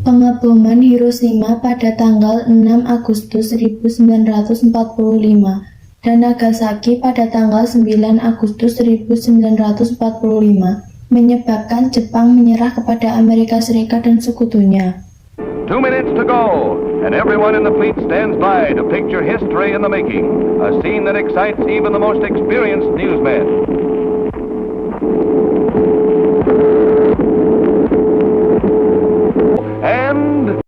Pengeboman Hiroshima pada tanggal 6 Agustus 1945 dan Nagasaki pada tanggal 9 Agustus 1945 menyebabkan Jepang menyerah kepada Amerika Serikat dan sekutunya. 2 minutes to go, and everyone in the fleet stands by to picture history in the making, a scene that excites even the most experienced newsmen. And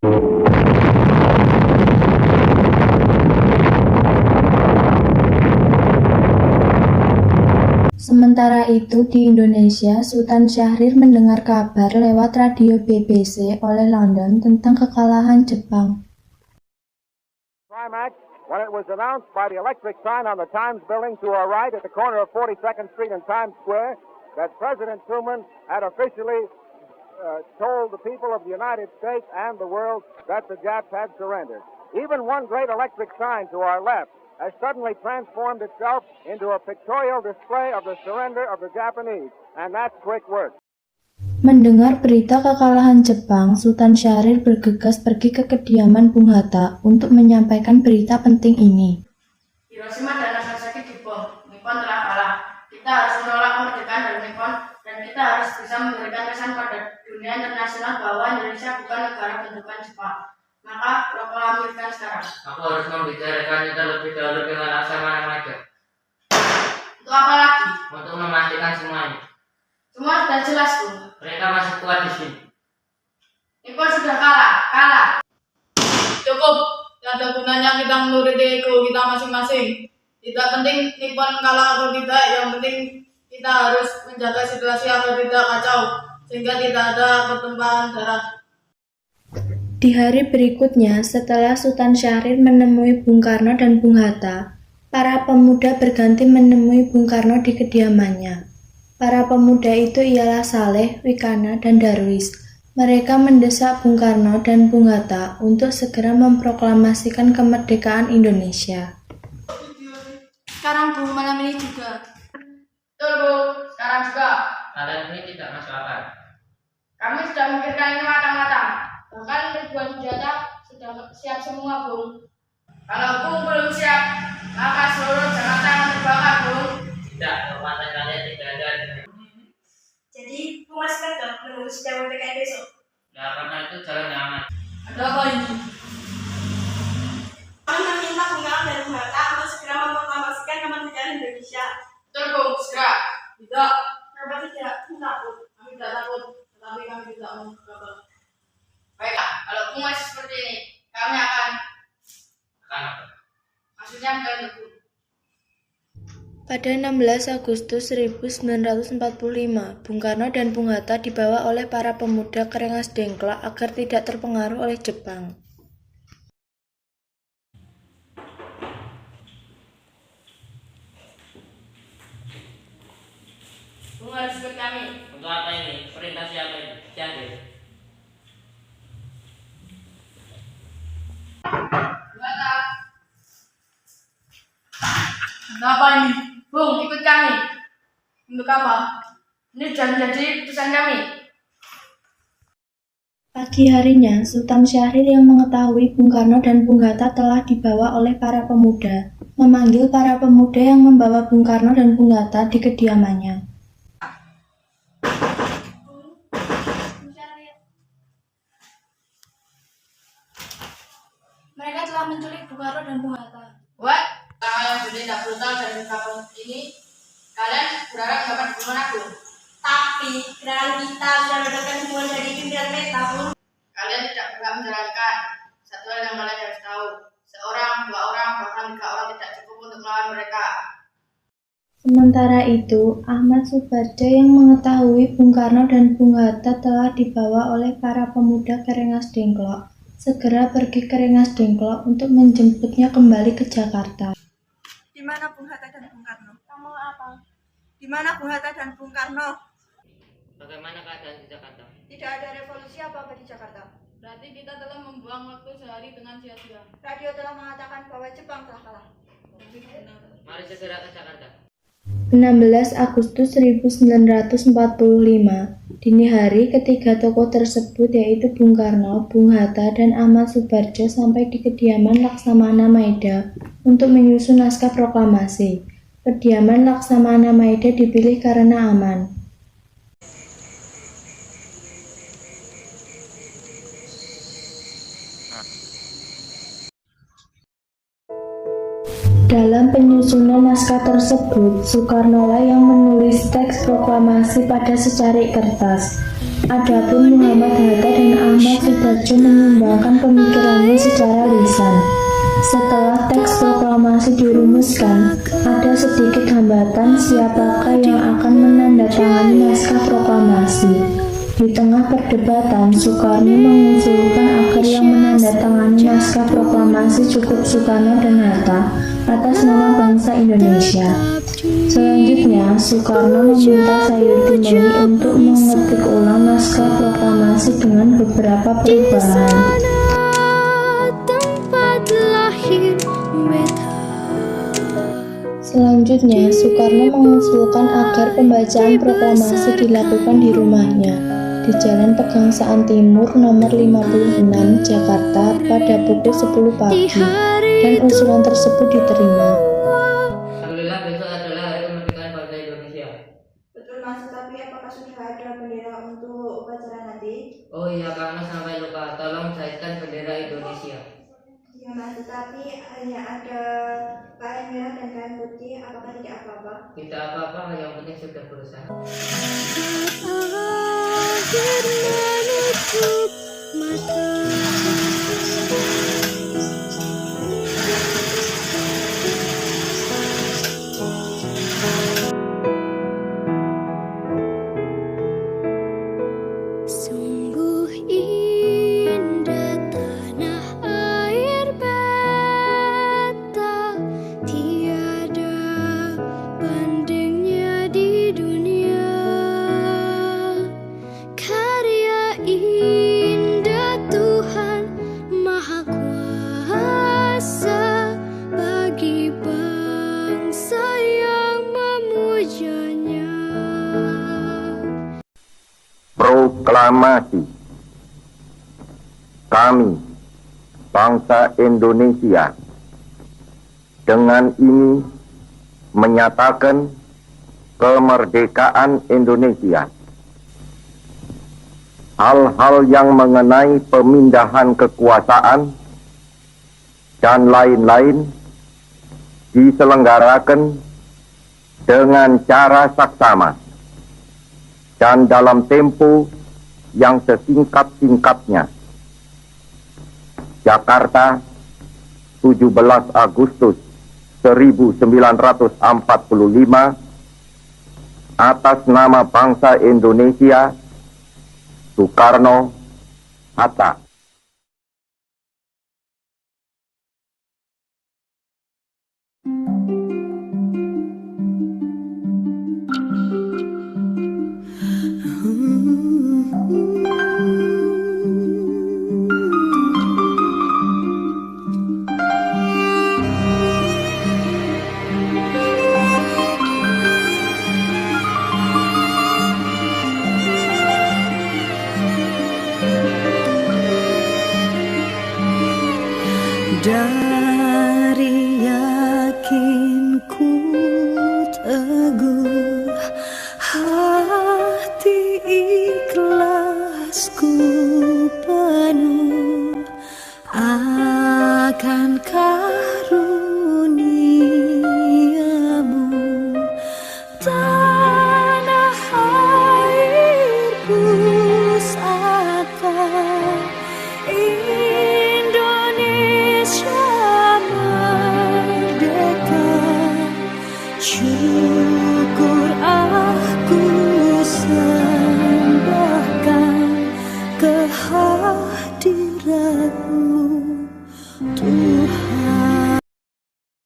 Sementara itu di Indonesia, Sultan Syahrir mendengar kabar lewat radio BBC oleh London tentang kekalahan Jepang. Climax when it was announced by the electric sign on the Times building to our right at the corner of 42nd Street and Times Square that President Truman had officially told the people of the United States and the world that the Japs had surrendered. Even one great electric sign to our left has suddenly transformed itself into a pictorial display of the surrender of the Japanese, and that's quick work. Mendengar berita kekalahan Jepang, Sultan Syahrir bergegas pergi ke kediaman Bung Hatta untuk menyampaikan berita penting ini. Hiroshima dan Nagasaki dibom, Nippon telah kalah. Kita harus menolak kemerdekaan dari Nippon dan kita harus bisa memberikan kesan pada dunia internasional bahwa Indonesia bukan negara bentukan Jepang. Maka proklamirkan sekarang. Aku harus membicarakannya terlebih dahulu dengan Laksamana Maja. Untuk apa lagi? Untuk memastikan semuanya. Semua sudah jelas, Bung. Mereka masih kuat di sini. Nippon sudah kalah. Cukup, tidak ada gunanya kita menuruti ego kita masing-masing. Tidak penting Nippon kalah atau tidak, yang penting kita harus menjaga situasi agar tidak kacau, sehingga tidak ada pertumpahan darah. Di hari berikutnya, setelah Sultan Syahrir menemui Bung Karno dan Bung Hatta, para pemuda berganti menemui Bung Karno di kediamannya. Para pemuda itu ialah Saleh, Wikana, dan Darwis. Mereka mendesak Bung Karno dan Bung Hatta untuk segera memproklamasikan kemerdekaan Indonesia. Sekarang Bu, malam ini juga. Betul, Bu. Sekarang juga. Kalian ini tidak masuk akal. Kami sudah memikirkan ini matang-matang. Bahkan ribuan senjata sudah siap semua, Bung. Kalau Bung belum siap, maka seluruh Jakarta akan terbakar, Bung. Tidak, kekuatan kalian tidak ada. Jadi, Bung masih tetap menunggu sidang PKI besok. Ya, karena itu jalan yang aman. Ada apa ini? Kami meminta Bung Karno dan Bung Hatta untuk segera memproklamasikan kemerdekaan Indonesia. Betul, Bung. Segera. Tidak, Kenapa tidak? Bung takut. kami tidak takut, tetapi kami tidak mau gagal. Baiklah, kalau Bung masih seperti ini, kami akan Apa? maksudnya bukan Bung. Pada 16 Agustus 1945, Bung Karno dan Bung Hatta dibawa oleh para pemuda ke Rengas Dengklok agar tidak terpengaruh oleh Jepang. Bung harus ikut kami. Untuk apa ini? Perintah siapa ini? Syahrir. Batal. Ada apa ini? Bung, ikut kami. Untuk apa? Ini sudah menjadi keputusan kami. Pagi harinya, Sultan Syahrir yang mengetahui Bung Karno dan Bung Hatta telah dibawa oleh para pemuda, memanggil para pemuda yang membawa Bung Karno dan Bung Hatta di kediamannya. Mereka telah menculik Bung Karno dan Bung Hatta. What? Kalian bertindak brutal dan kapan ini, kalian berharap dapat hukuman aku. Tapi, gerakan kita sudah mendapatkan hubungan dari pimpinan mereka, Bung. Kalian tidak berhak menjalankan. Satu hal yang kalian harus tahu, seorang, dua orang, bahkan 3 orang tidak cukup untuk melawan mereka. Sementara itu, Ahmad Subarjo yang mengetahui Bung Karno dan Bung Hatta telah dibawa oleh para pemuda ke Rengas Dengklok, segera pergi ke Rengas Dengklok untuk menjemputnya kembali ke Jakarta. Di mana Bung Hatta dan Bung Karno? Kamu apa? Di mana Bung Hatta dan Bung Karno? Bagaimana keadaan di Jakarta? Tidak ada revolusi apa-apa di Jakarta. Berarti kita telah membuang waktu sehari dengan sia-sia. Radio telah mengatakan bahwa Jepang telah kalah. Tapi benar. Mari segera ke Jakarta. 16 Agustus 1945, dini hari ketiga tokoh tersebut yaitu Bung Karno, Bung Hatta, dan Ahmad Subarjo sampai di kediaman Laksamana Maida untuk menyusun naskah proklamasi. Kediaman Laksamana Maida dipilih karena aman. Dalam penyusunan naskah tersebut, Soekarnolah yang menulis teks proklamasi pada secari kertas. Adapun Muhammad Hatta dan Ahmad Subarjo menyumbangkan pemikirannya secara lisan. Setelah teks proklamasi dirumuskan, ada sedikit hambatan siapakah yang akan menandatangani naskah proklamasi. Di tengah perdebatan, Soekarno mengusulkan agar yang menandatangani naskah proklamasi cukup Soekarno dan Hatta atas nama bangsa Indonesia. Selanjutnya, Soekarno meminta Sayuti Meli untuk mengetik ulang naskah proklamasi dengan beberapa perubahan. Selanjutnya, Soekarno mengusulkan agar pembacaan proklamasi dilakukan di rumahnya, di Jalan Pegangsaan Timur nomor 56, Jakarta pada pukul 10 pagi, dan usulan tersebut diterima. Alhamdulillah besok adalah hari kemerdekaan bangsa Indonesia. Betul Mas, tapi apakah sudah ada bendera untuk upacara nanti? Oh iya, karena sampai lupa, tolong cairkan bendera Indonesia. Ya Mas, tetapi hanya ada kain merah dan kain putih, apakah tidak apa-apa? Tidak apa-apa, yang penting sudah berusaha. Sungguh indah tanah air beta, tiada bandingnya di dunia. Karya indah Tuhan Maha Kuasa bagi bangsa yang memujanya. Proklamasi. Kami, bangsa Indonesia, dengan ini menyatakan kemerdekaan Indonesia. Hal-hal yang mengenai pemindahan kekuasaan dan lain-lain diselenggarakan dengan cara saksama dan dalam tempo yang sesingkat-singkatnya. Jakarta, 17 Agustus 1945, atas nama bangsa Indonesia, Soekarno, Hatta. Dari yakinku teguh, hati ikhlasku penuh akan karuniamu. Tanah air pusaka Indonesia merdeka, syukur aku sembahkan kehadiratmu Tuhan.